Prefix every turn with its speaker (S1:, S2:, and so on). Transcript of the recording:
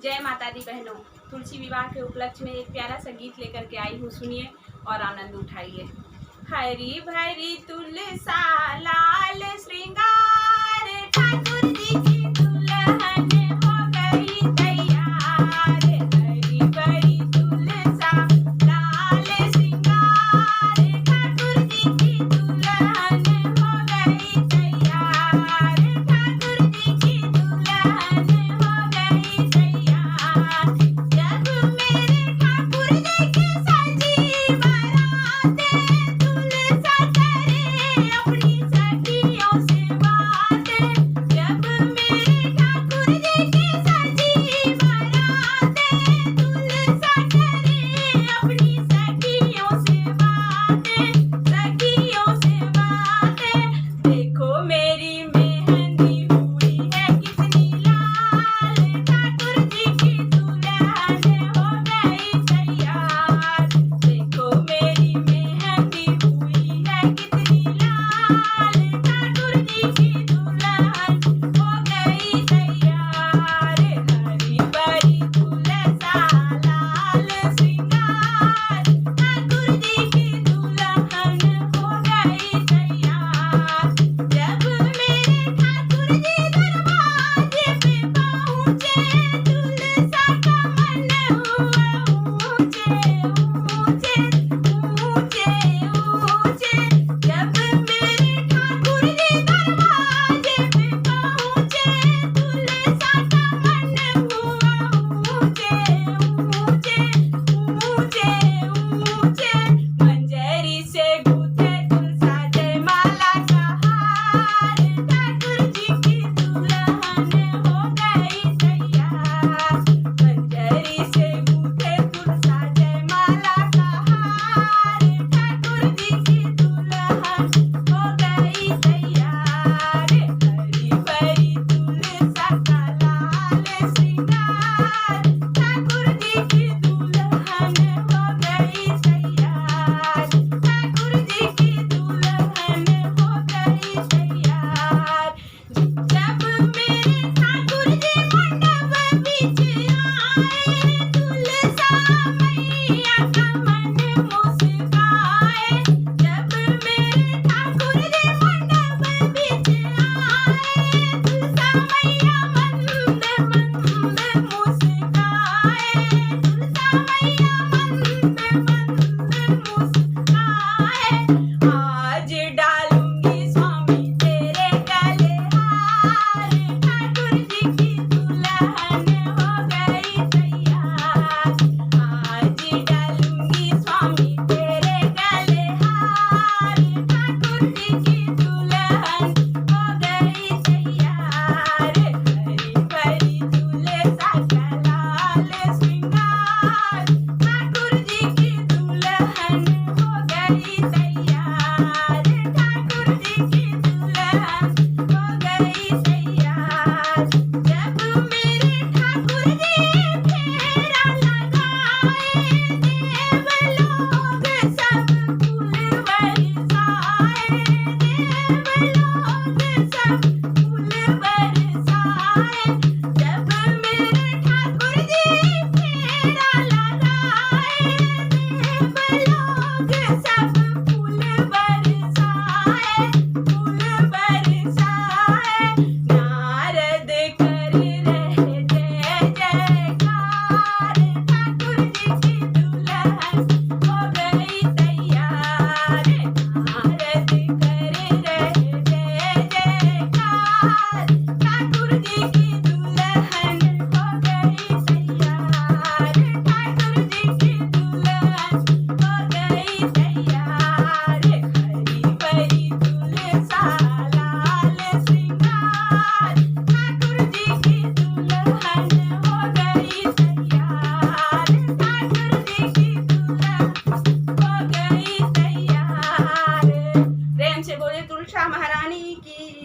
S1: जय माता दी बहनों, तुलसी विवाह के उपलक्ष्य में एक प्यारा सा गीत लेकर के आई हूँ। सुनिए और आनंद उठाइए। हरी भरी तुलसा लाल श्रृंगार, ठाकुर जी की दुल्हन हो गई तैयार। हरी भरी तुलसा लाल श्रृंगार, ठाकुर जी की दुल्हन हो गई तैयार। ठाकुर जी की दुल्हन हो गई तैयार। जब मेरे ठाकुर जी की सजी बारात, तुलसा करे अपनी सखियों से बात। जब मेरे ठाकुर जी की सजी बारात, तुलसा करे अपनी सखियों से बात। सखियों से बात। देखो मेरी मेहंदी हुई है कितनी लाल, ठाकुर जी की दुल्हन हो गई तैयार। देखो मेरी मेहंदी हुई है कितनी लाल, ठाकुर जी की दुल्हन हो गई तैयार। हरी भरी तुलसा लाल श्रृंगार, ठाकुर जी की दुल्हन हो गई तैयार। जब मेरे ठाकुर जी दरवाजे पे पहुँचे,